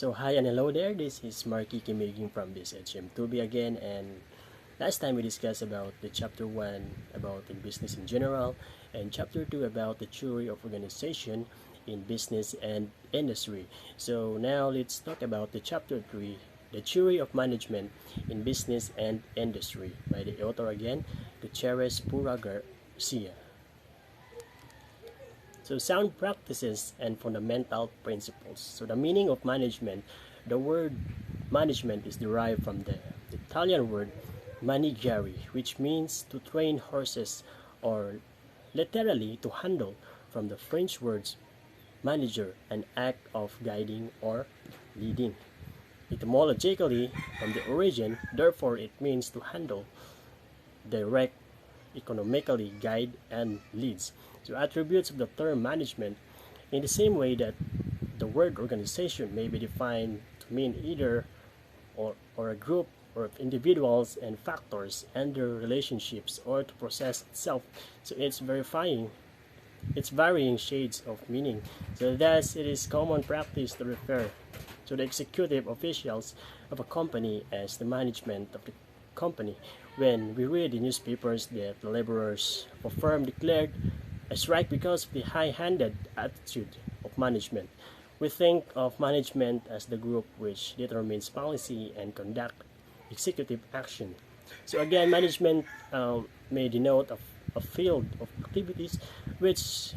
So hi and hello there, this is Marcky Camiguing from this HM2B again, and last time we discussed about the chapter 1 about in business in general and chapter 2 about the theory of organization in business and industry. So now let's talk about the chapter 3, the theory of management in business and industry by the author again, Gutierrez Pura Garcia. So sound practices and fundamental principles. So the meaning of management, the word management is derived from the Italian word manigere, which means to train horses or literally to handle, from the French words manager, an act of guiding or leading. Etymologically, from the origin, therefore it means to handle, direct, economically guide, and leads. So attributes of the term management, in the same way that the word organization may be defined to mean either or a group or of individuals and factors and their relationships, or to process itself. So it's varying shades of meaning. So thus it is common practice to refer to the executive officials of a company as the management of the company. When we read in newspapers that the laborers of a firm declared a strike because of the high-handed attitude of management, we think of management as the group which determines policy and conduct executive action. So again, management may denote a field of activities which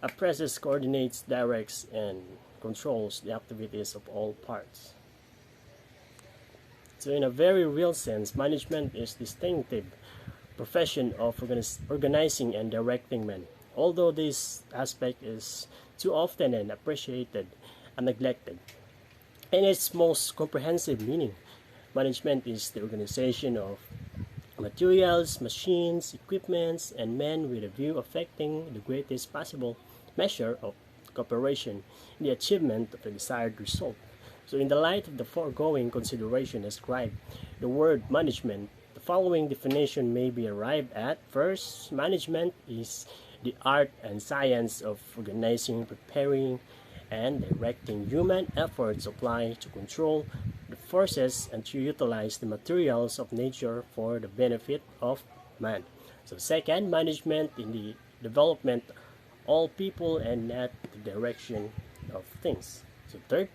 appresses, coordinates, directs, and controls the activities of all parts. So in a very real sense, management is distinctive profession of organizing and directing men, although this aspect is too often appreciated and neglected. In its most comprehensive meaning, management is the organization of materials, machines, equipments, and men with a view affecting the greatest possible measure of cooperation in the achievement of the desired result. So in the light of the foregoing consideration described, the word management, the following definition may be arrived at. First, management is the art and science of organizing, preparing, and directing human efforts applied to control the forces and to utilize the materials of nature for the benefit of man. So second, management in the development of all people and not the direction of things. So third,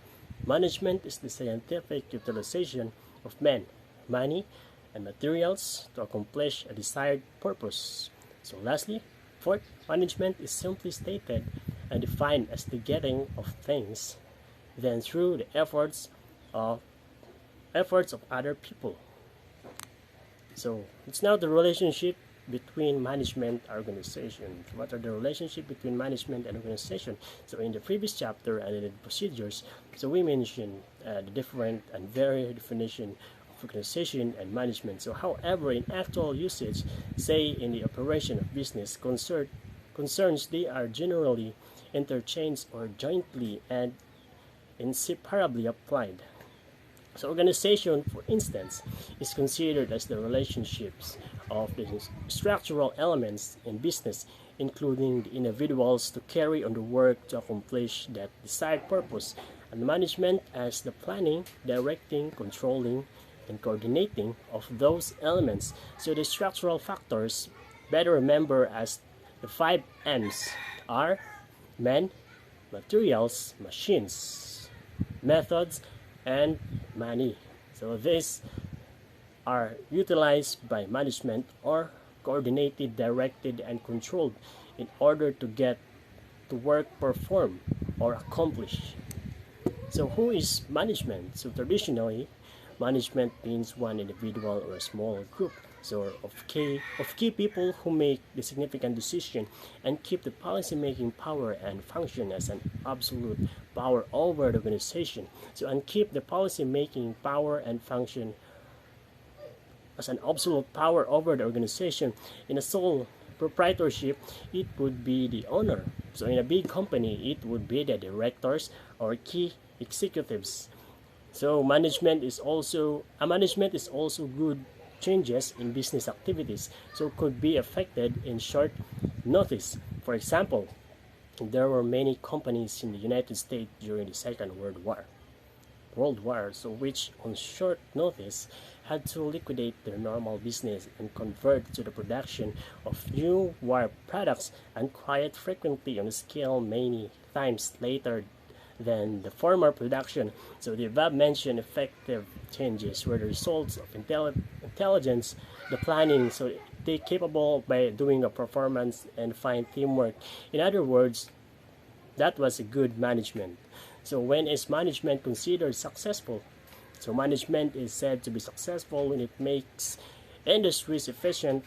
management is the scientific utilization of men, money, and materials to accomplish a desired purpose. So lastly, fourth, management is simply stated and defined as the getting of things then through the efforts of other people. So it's now the relationship between management and organization. What are the relationship between management and organization? So in the previous chapter and in the procedures, so we mentioned the different and varied definition of organization and management. So however, in actual usage, say in the operation of business concerns, they are generally interchanged or jointly and inseparably applied. So organization, for instance, is considered as the relationships of the structural elements in business, including the individuals to carry on the work to accomplish that desired purpose, and management as the planning, directing, controlling, and coordinating of those elements. So the structural factors, better remember as the 5 M's, are men, materials, machines, methods, and money. So these are utilized by management or coordinated, directed, and controlled in order to get the work performed or accomplished. So who is management? So traditionally, management means one individual or a small group of key people who make the significant decision and keep the policy-making power and function as an absolute power over the organization. So and keep the policy-making power and function as an absolute power over the organization. In a sole proprietorship, it would be the owner. So in a big company, it would be the directors or key executives. So management is also good changes in business activities, so could be affected in short notice. For example, there were many companies in the United States during the Second World War, so which on short notice had to liquidate their normal business and convert to the production of new war products and quite frequently on a scale many times later than the former production. So the above mentioned effective changes were the results of intelligence, the planning, so they capable by doing a performance and fine teamwork. In other words, that was a good management. So when is management considered successful? So management is said to be successful when it makes industries efficient,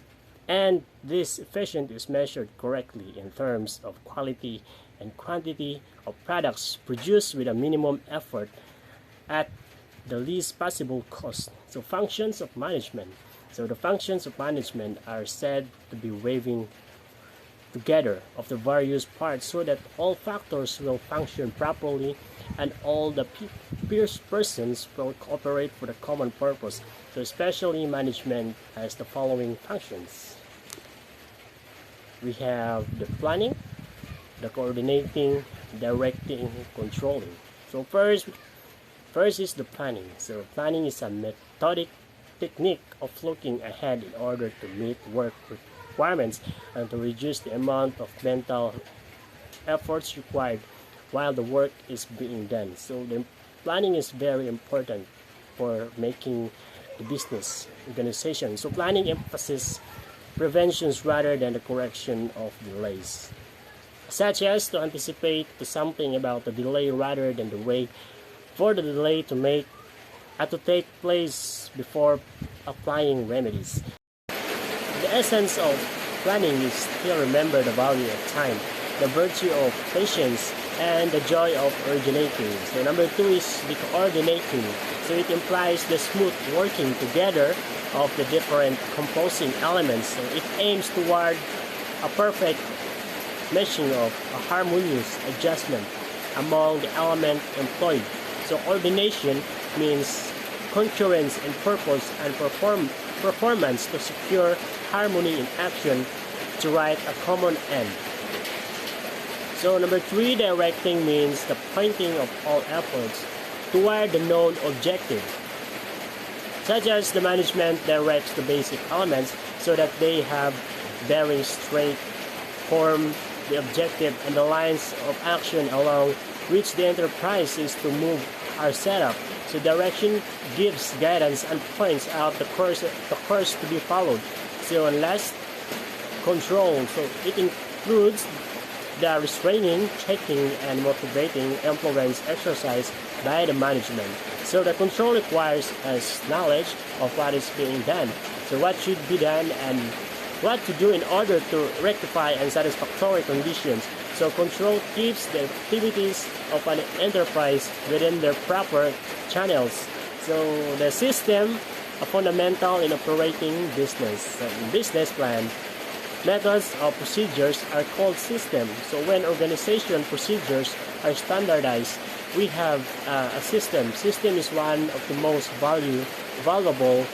and this efficient is measured correctly in terms of quality and quantity of products produced with a minimum effort at the least possible cost. So functions of management. So the functions of management are said to be weaving together of the various parts so that all factors will function properly and all the persons will cooperate for the common purpose. So especially management has the following functions. We have the planning, the coordinating, directing, controlling. So first is the planning. So planning is a methodic technique of looking ahead in order to meet work requirements and to reduce the amount of mental efforts required while the work is being done. So the planning is very important for making the business organization. So planning emphasizes preventions rather than the correction of delays, such as to anticipate to something about the delay rather than the way for the delay to take place before applying remedies. The essence of planning is still remember the value of time, the virtue of patience, and the joy of originating. So number 2 is the coordinating. So it implies the smooth working together of the different composing elements. So it aims toward a perfect meshing of a harmonious adjustment among the elements employed. So ordination means concurrence in purpose and performance to secure harmony in action to right a common end. So number 3, directing means the pointing of all efforts toward the known objective, such as the management directs the basic elements so that they have bearing straight, form the objective and the lines of action along which the enterprise is to move are set up. So direction gives guidance and points out the course to be followed. So unless control, so it includes the restraining, checking, and motivating influence exercised by the management. So the control requires us knowledge of what is being done, so what should be done and what to do in order to rectify unsatisfactory conditions. So control keeps the activities of an enterprise within their proper channels. So the system, a fundamental in operating business. Business plan. Methods of procedures are called systems. So when organization procedures are standardized, we have a system. System is one of the most valuable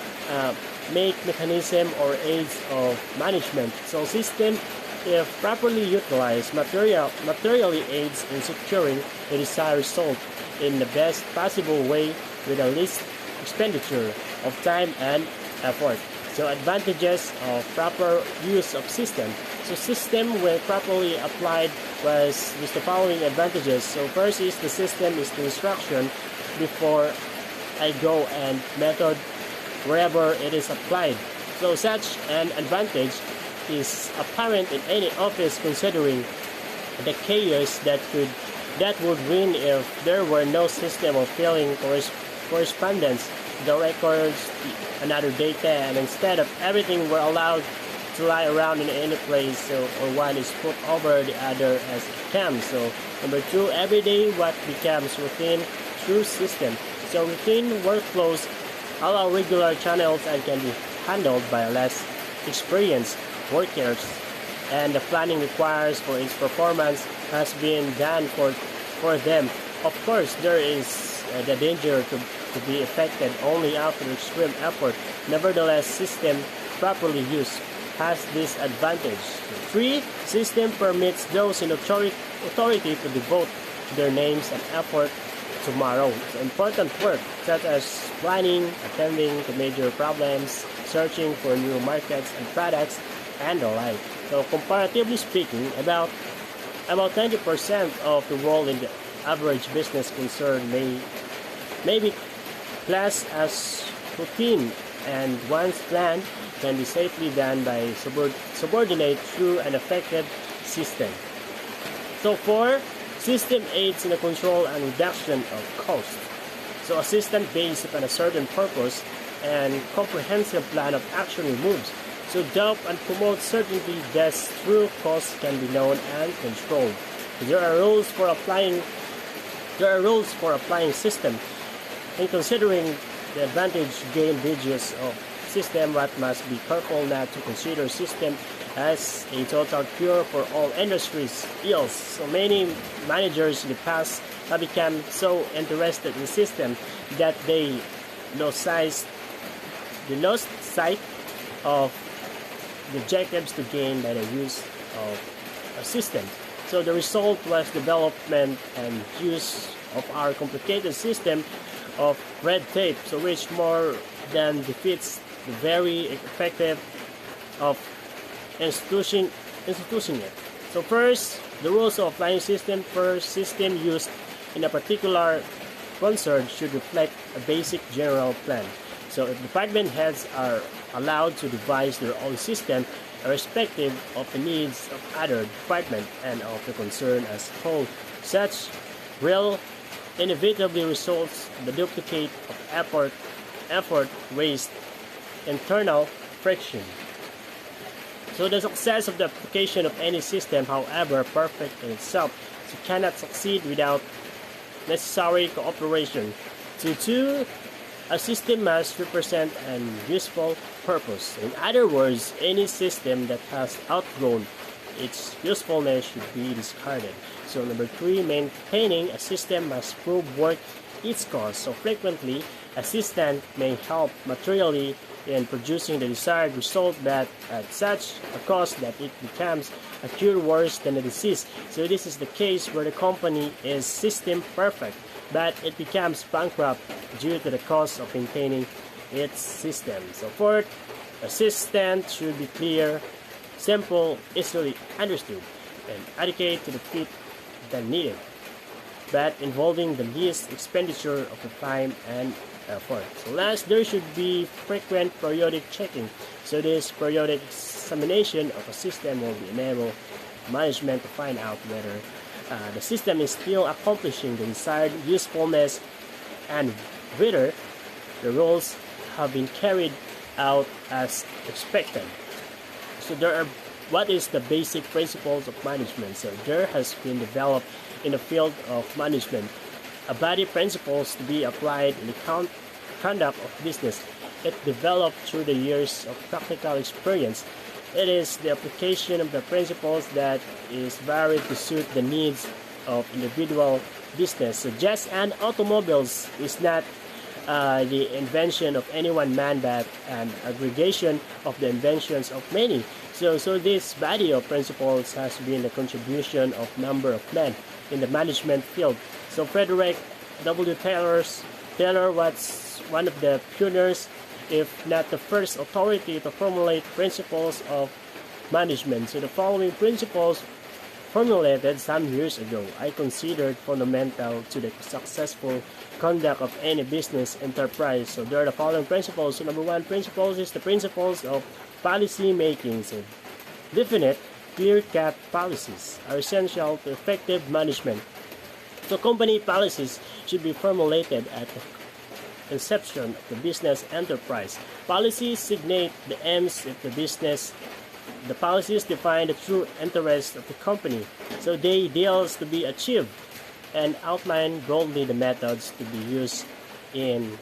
mechanism or aids of management. So system, if properly utilized, materially aids in securing the desired result in the best possible way with the least expenditure of time and effort. So advantages of proper use of system. So system when properly applied was with the following advantages. So first is the system is the instruction before I go and method wherever it is applied. So such an advantage is apparent in any office considering the chaos that would win if there were no system of filling correspondence, the records, another data, and instead of everything were allowed to lie around in any place, so, or one is put over the other as it comes. So number 2, every day what becomes routine through system. So routine workflows allow regular channels and can be handled by less experienced workers, and the planning requires for its performance has been done for them. Of course, there is the danger to be affected only after extreme effort. Nevertheless, system properly used has this advantage. 3, system permits those in authority to devote their names and effort tomorrow. So important work such as planning, attending to major problems, searching for new markets and products, and the like. So comparatively speaking, about 90% of the role in the average business concern may be classed as routine, and once planned can be safely done by subordinate through an effective system. So 4, system aids in the control and reduction of cost. So a system based upon a certain purpose and comprehensive plan of action removes. So doubt and promote certainty, thus true costs can be known and controlled. There are rules for applying system. In considering the advantage gain bridges of system, what must be careful not to consider system as a total cure for all industries' ills. So many managers in the past have become so interested in system that they lost sight of the objectives to gain by the use of a system. So the result was development and use of our complicated system of red tape, so which more than defeats the very effective of instituting it. So first, the rules of applying system per system used in a particular concern should reflect a basic general plan. So if department heads are allowed to devise their own system, irrespective of the needs of other departments and of the concern as a whole, such will inevitably results in the duplicate of effort, waste, internal friction. So the success of the application of any system, however perfect in itself, cannot succeed without necessary cooperation. So 2, a system must represent an useful purpose. In other words, any system that has outgrown its usefulness should be discarded. So number 3, maintaining a system must prove worth its cost. So frequently, a system may help materially in producing the desired result, but at such a cost that it becomes a cure worse than a disease. So this is the case where the company is system perfect, but it becomes bankrupt due to the cost of maintaining its system. So 4, a system should be clear, simple, easily understood, and adequate to the fit than needed, but involving the least expenditure of the time and effort. So last, there should be frequent periodic checking. So this periodic examination of a system will enable management to find out whether the system is still accomplishing the desired usefulness and whether the rules have been carried out as expected. So what is the basic principles of management? So there has been developed in the field of management a body of principles to be applied in the conduct of business. It developed through the years of practical experience. It is the application of the principles that is varied to suit the needs of individual business. So just as automobiles is not the invention of any one man, but an aggregation of the inventions of many. So this body of principles has been the contribution of number of men in the management field. So Frederick W. Taylor was one of the pioneers, if not the first authority to formulate principles of management. So the following principles formulated some years ago I considered fundamental to the successful conduct of any business enterprise. So there are the following principles. So number 1 principles is the principles of policy making. So definite, clear-cut policies are essential to effective management. So company policies should be formulated at the inception of the business enterprise. Policies signate the aims of the business. The policies define the true interests of the company. So they deals to be achieved and outline broadly the methods to be used in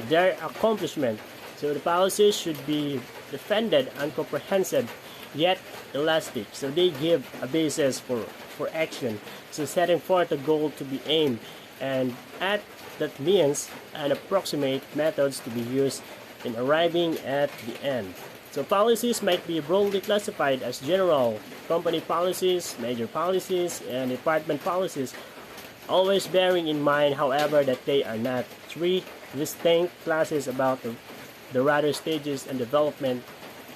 their accomplishment. So the policies should be defended and comprehensive yet elastic. So they give a basis for action. So setting forth a goal to be aimed and at that means and approximate methods to be used in arriving at the end. So policies might be broadly classified as general company policies, major policies, and department policies, always bearing in mind, however, that they are not three distinct classes about the rather stages and development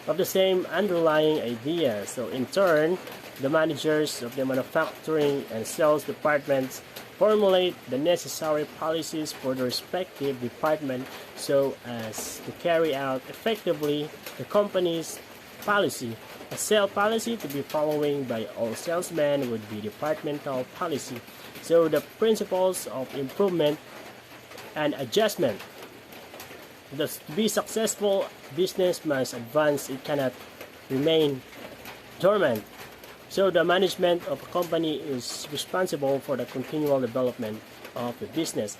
of the same underlying idea. So in turn, the managers of the manufacturing and sales departments formulate the necessary policies for the respective department so as to carry out effectively the company's policy. A sales policy to be following by all salesmen would be departmental policy. So the principles of improvement and adjustment. Thus, to be successful, business must advance, it cannot remain dormant. So the management of a company is responsible for the continual development of the business.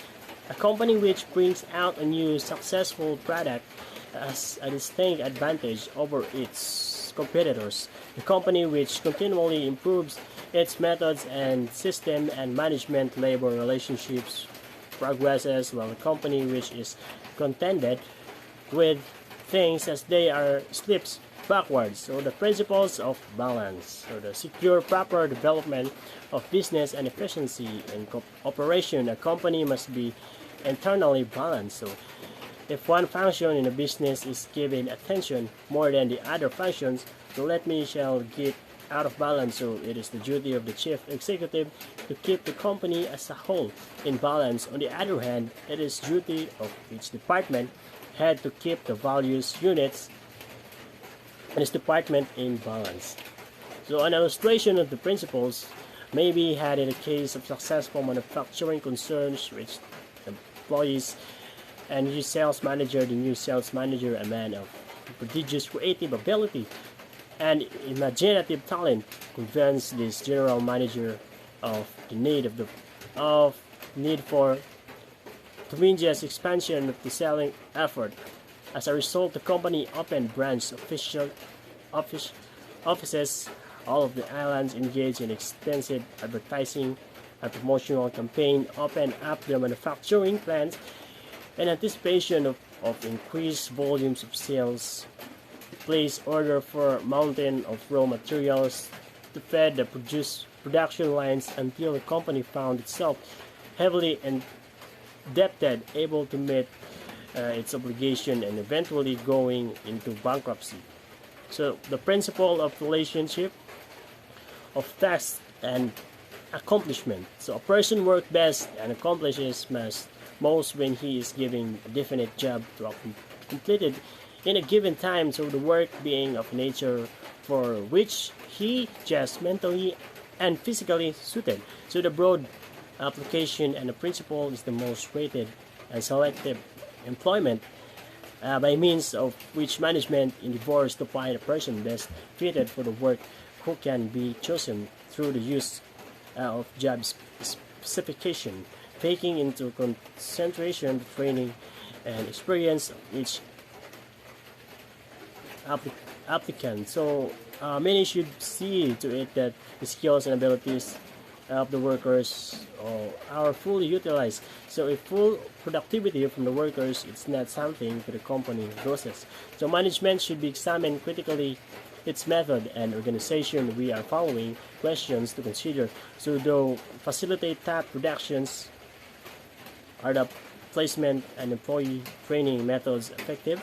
A company which brings out a new successful product has a distinct advantage over its competitors. The company which continually improves its methods and system and management labor relationships progresses, while the company which is contented with things as they are slips backwards. So the principles of balance. So the secure proper development of business and efficiency in operation. A company must be internally balanced. So if one function in a business is given attention more than the other functions, so let me shall get out of balance. So it is the duty of the chief executive to keep the company as a whole in balance. On the other hand, it is duty of each department head to keep the various units and its department in balance. So an illustration of the principles may be had in the case of successful manufacturing concerns which employees and new sales manager. The new sales manager, a man of prodigious creative ability and imaginative talent, convince this general manager of the need for tremendous expansion of the selling effort. As a result, the company opened branch offices all of the islands, engaged in extensive advertising and promotional campaign, opened up their manufacturing plants in anticipation of increased volumes of sales, placed order for a mountain of raw materials to feed the production lines until the company found itself heavily indebted, able to meet its obligation, and eventually going into bankruptcy. So the principle of relationship of task and accomplishment. So a person works best and accomplishes most when he is given a definite job to be completed in a given time. So the work being of nature for which he just mentally and physically suited. So the broad application and the principle is the most rated and selective employment by means of which management endeavors to find a person best fitted for the work, who can be chosen through the use of job specification, taking into consideration the training and experience of each applicant. So many should see to it that the skills and abilities of the workers are fully utilized. So if full productivity from the workers, it's not something for the company loses. So management should be examined critically its method and organization. We are following questions to consider. So though facilitate top productions, are the placement and employee training methods effective?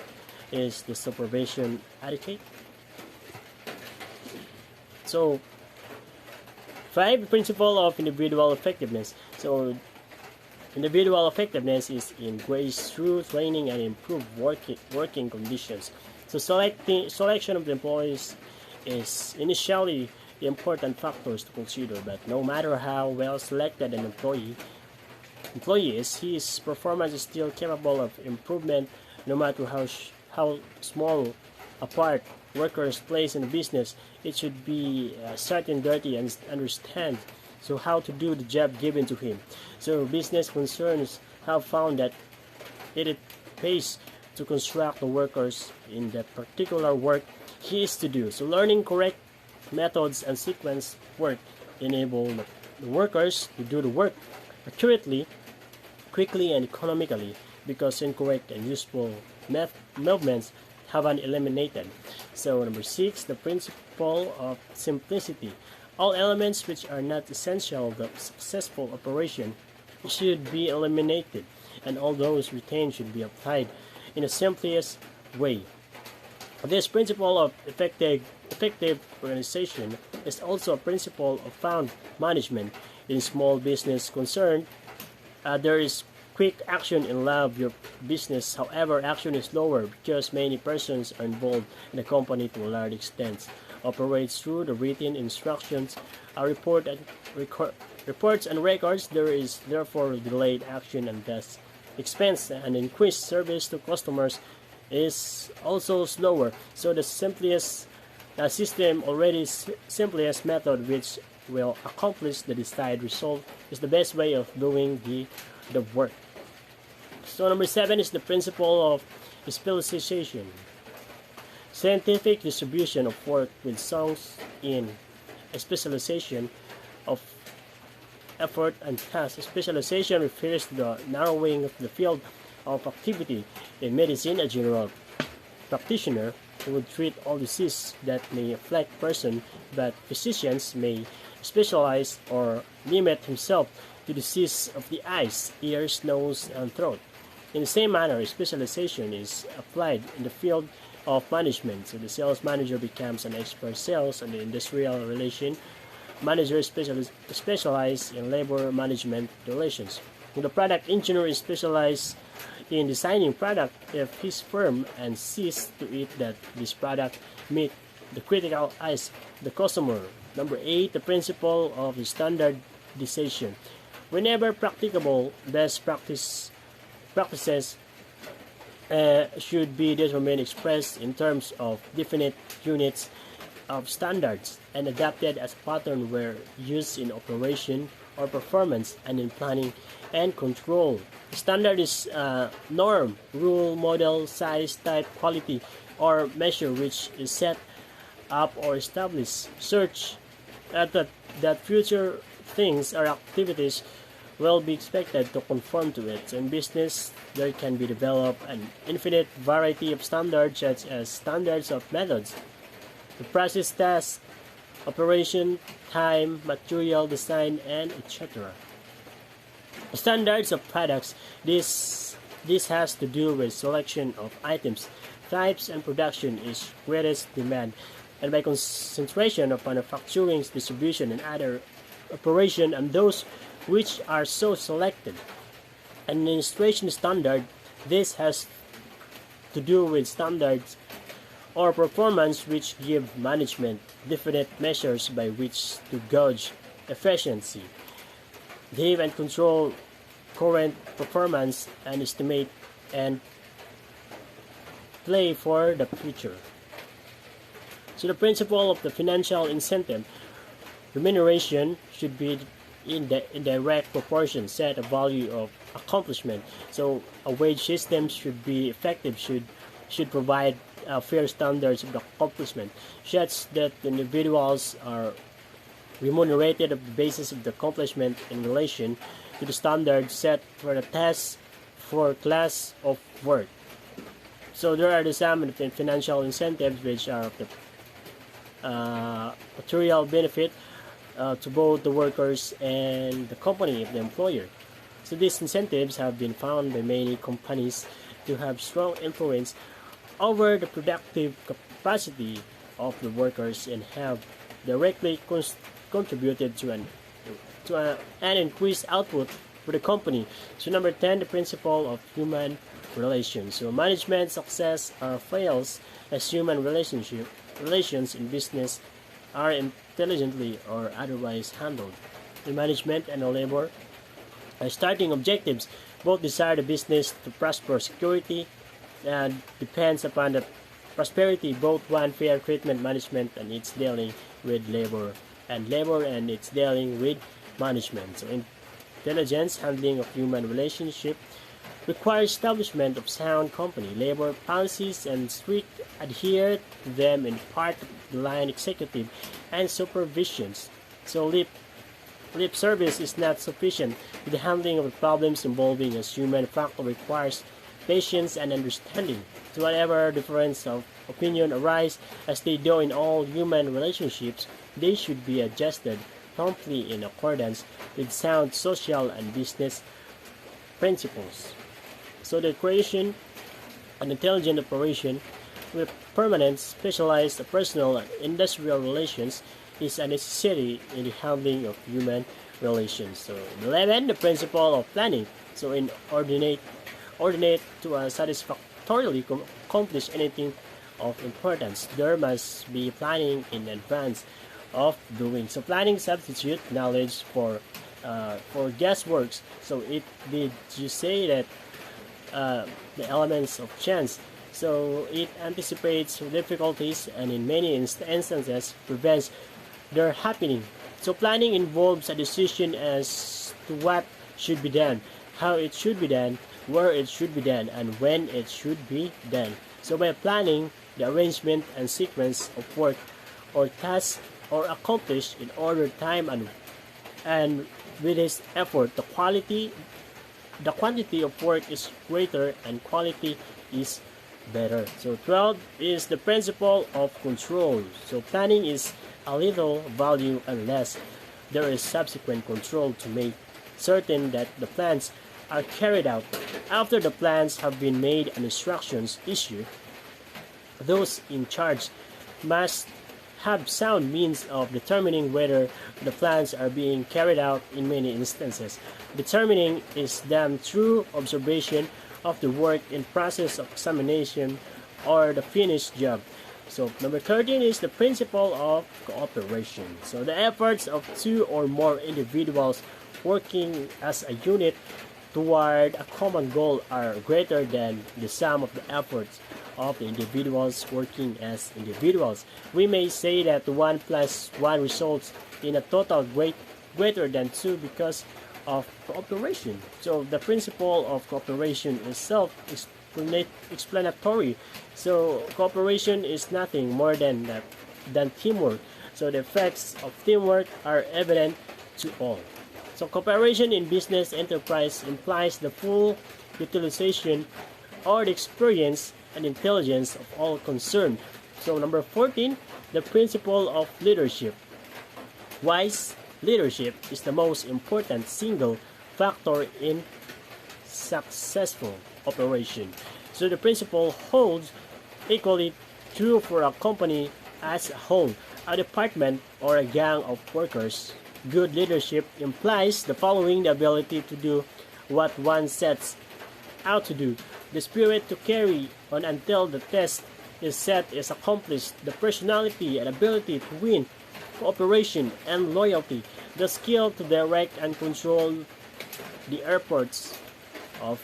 Is the supervision adequate? So 5. Principle of individual effectiveness. So individual effectiveness is increased through training and improved working conditions. So selection of the employees is initially the important factors to consider, but no matter how well selected an employee is, his performance is still capable of improvement no matter how small a part workers plays in the business. It should be certain dirty and understand so how to do the job given to him. So business concerns have found that it pays to construct the workers in the particular work he is to do. So learning correct methods and sequence work enable the workers to do the work accurately, quickly, and economically, because incorrect and useful movements have been eliminated. So number 6, the principle of simplicity. All elements which are not essential to successful operation should be eliminated, and all those retained should be applied in the simplest way. This principle of effective organization is also a principle of sound management. In small business concerned, there is quick action in your business. However, action is lower because many persons are involved in the company to a large extent. Operates through the written instructions, reports and records. There is therefore delayed action and thus expense, and increased service to customers is also slower. So the simplest system, already simplest method which will accomplish the desired result, is the best way of doing the work. So number 7 is the principle of specialization. Scientific distribution of work results in a specialization of effort and task. Specialization refers to the narrowing of the field of activity. In medicine, a general practitioner would treat all diseases that may affect person, but physicians may specialize or limit himself to disease of the eyes, ears, nose, and throat. In the same manner, specialization is applied in the field of management. So the sales manager becomes an expert sales and the industrial relation manager specialized in labor management relations. The product engineer is specialized in designing product if his firm and sees to it that this product meet the critical eyes of the customer. Number 8, the principle of the standardization. Whenever practicable, best practices should be determined, expressed in terms of definite units of standards and adapted as pattern where used in operation or performance and in planning and control. Standard is norm, rule, model, size, type, quality, or measure which is set up or established. Search that future things or activities will be expected to conform to it. In business, there can be developed an infinite variety of standards, such as standards of methods, the process, task, operation, time, material, design, and etc. Standards of products. This has to do with selection of items, types, and production is greatest demand, and by concentration of manufacturing, distribution, and other operation, and those which are so selected. Administration standard. This has to do with standards or performance which give management definite measures by which to gauge efficiency, give and control current performance, and estimate and play for the future. So the principle of the financial incentive. Remuneration should be in direct proportion set a value of accomplishment. So a wage system should be effective, should provide fair standards of accomplishment, such that the individuals are remunerated on the basis of the accomplishment in relation to the standard set for the task for class of work. So there are some financial incentives which are of the material benefit to both the workers and the company of the employer. So these incentives have been found by many companies to have strong influence over the productive capacity of the workers and have directly contributed to an increased output for the company. So number 10, the principle of human relations. So management success or fails as human relations in business are intelligently or otherwise handled. The management and the labor are starting objectives. Both desire the business to prosper. Security depends upon the prosperity. Both want fair treatment. Management and its dealing with labor, and labor and its dealing with management. So intelligence handling of human relationship requires establishment of sound company labor policies and strict adhere to them in part of the line executive and supervisions. So lip service is not sufficient. The handling of the problems involving a human factor requires patience, and understanding. So whatever difference of opinion arise, as they do in all human relationships, they should be adjusted promptly in accordance with sound social and business principles. So the creation and intelligent operation with permanent, specialized personal and industrial relations is a necessity in the handling of human relations. So 11, the principle of planning. So in ordinate to satisfactorily accomplish anything of importance, there must be planning in advance of doing. So planning substitute knowledge for guesswork. So it did you say that the elements of chance. So it anticipates difficulties and in many instances prevents their happening. So planning involves a decision as to what should be done, how it should be done, where it should be done, and when it should be done. So by planning, the arrangement and sequence of work or tasks are accomplished in order time and with this effort the quantity of work is greater and quality is better. So 12 is the principle of control. So planning is a little value unless there is subsequent control to make certain that the plans are carried out. After the plans have been made and instructions issued, those in charge must have sound means of determining whether the plans are being carried out. In many instances, determining is done through observation of the work in process of examination or the finished job. So number 13 is the principle of cooperation. So the efforts of two or more individuals working as a unit toward a common goal are greater than the sum of the efforts of the individuals working as individuals. We may say that 1 plus 1 results in a total greater than 2 because of cooperation. So the principle of cooperation is self-explanatory. So cooperation is nothing more than teamwork. So the effects of teamwork are evident to all. So cooperation in business enterprise implies the full utilization or the experience and intelligence of all concerned. So number 14, the principle of leadership. Wise leadership is the most important single factor in successful operation. So the principle holds equally true for a company as a whole, a department, or a gang of workers. Good leadership implies the following: the ability to do what one sets out to do, the spirit to carry on until the test is set is accomplished, the personality and ability to win, cooperation and loyalty, the skill to direct and control the efforts of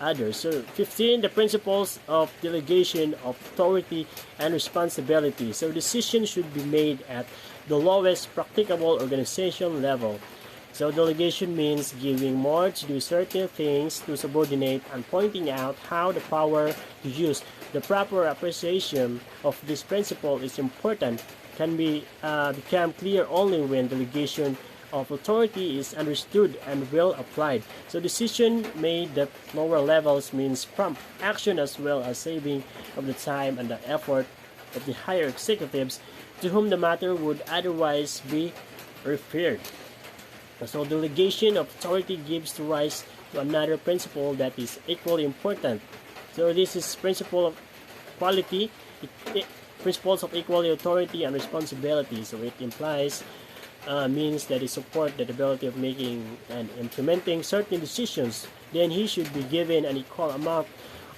others. So 15, the principles of delegation of authority and responsibility. So decisions should be made at the lowest practicable organization level. So delegation means giving more to do certain things to subordinate and pointing out how the power to use. The proper appreciation of this principle is important, can become clear only when delegation of authority is understood and well applied. So decision made at lower levels means prompt action as well as saving of the time and the effort of the higher executives to whom the matter would otherwise be referred. So delegation of authority gives rise to another principle that is equally important. So this is principle of quality, principles of equal authority and responsibility. So it implies means that it support the ability of making and implementing certain decisions. Then he should be given an equal amount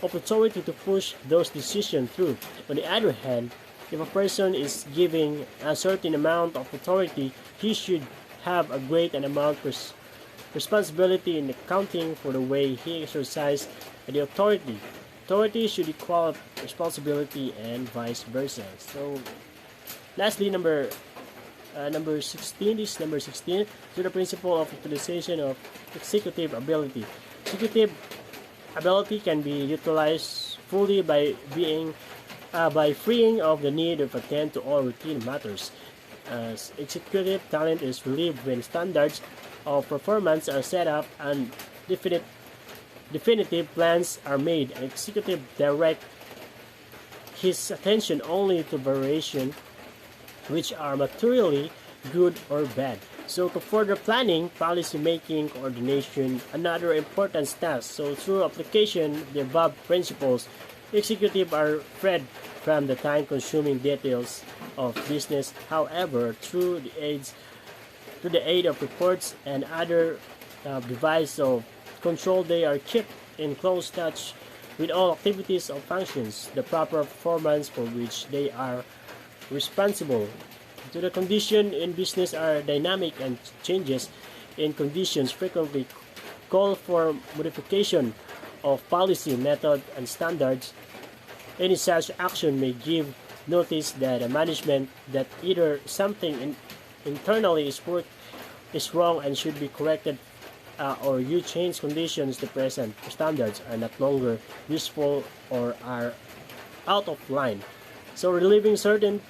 of authority to push those decisions through. On the other hand, if a person is giving a certain amount of authority, he should have a great amount of responsibility in accounting for the way he exercises the authority. Authority should equal responsibility and vice versa. So, lastly, number 16 is number 16. So the principle of utilization of executive ability. Executive ability can be utilized fully by freeing of the need to attend to all routine matters. Executive talent is relieved when standards of performance are set up and definite, definitive plans are made, and executive direct his attention only to variation which are materially good or bad. So to further planning, policy making, coordination, another important task. So through application of the above principles, executives are freed from the time-consuming details of business. However, through the aid of reports and other devices of control, they are kept in close touch with all activities or functions, the proper performance for which they are responsible. So the conditions in business are dynamic, and changes in conditions frequently call for modification of policy, method, and standards. Any such action may give notice that a management that either something internally is wrong and should be corrected, or you change conditions, the present standards are not longer useful or are out of line. So relieving certain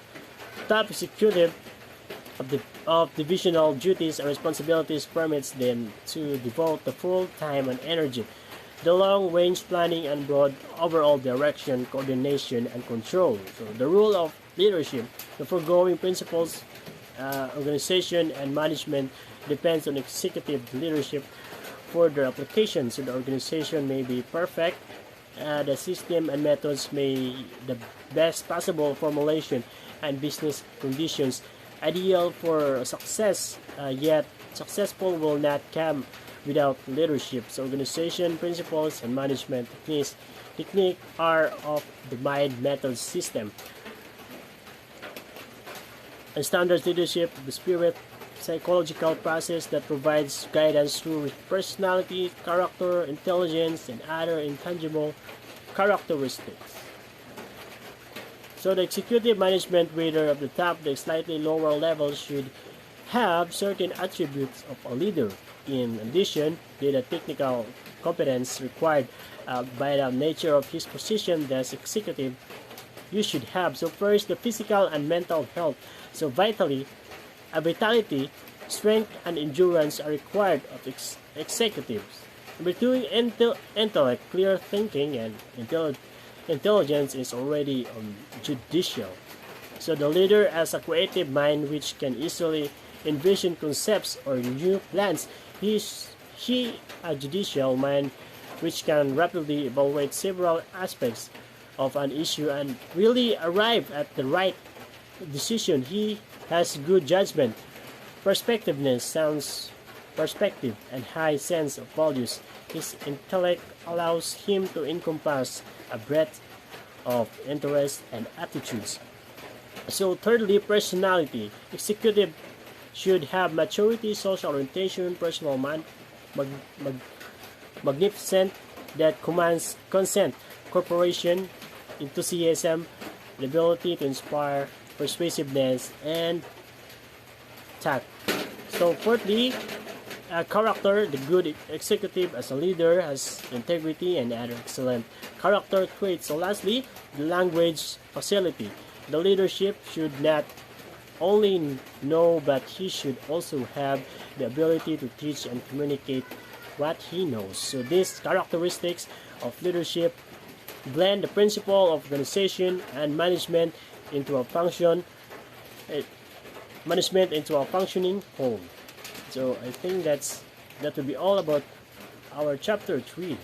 top executive of divisional duties and responsibilities permits them to devote the full time and energy, the long-range planning and broad overall direction, coordination, and control. So the rule of leadership, the foregoing principles, organization and management depends on executive leadership for their application. So the organization may be perfect, the system and methods may the best possible formulation and business conditions ideal for success, yet successful will not come without leadership. So organization principles and management technique are of the mind method system. And standards leadership, the spirit, psychological process that provides guidance through personality, character, intelligence, and other intangible characteristics. So the executive management, whether at the top, the slightly lower level, should have certain attributes of a leader. In addition, the technical competence required by the nature of his position as executive, you should have. So first, the physical and mental health. So vitality, strength, and endurance are required of executives. Number two, intellect, clear thinking, and intelligence is already judicial. So the leader has a creative mind which can easily envision concepts or new plans. He a judicial mind which can rapidly evaluate several aspects of an issue and really arrive at the right decision. He has good judgment, perspectiveness, sounds perspective, and high sense of values. His intellect allows him to encompass a breadth of interests and attitudes. So thirdly, personality. Executive should have maturity, social orientation, personal magnificent that commands consent, cooperation, enthusiasm, the ability to inspire, persuasiveness, and tact. So fourthly, character. The good executive as a leader has integrity and other excellent character traits. So lastly, the language facility. The leadership should not only know, but he should also have the ability to teach and communicate what he knows. So these characteristics of leadership blend the principle of organization and management into a functioning whole. So I think that will be all about our chapter 3.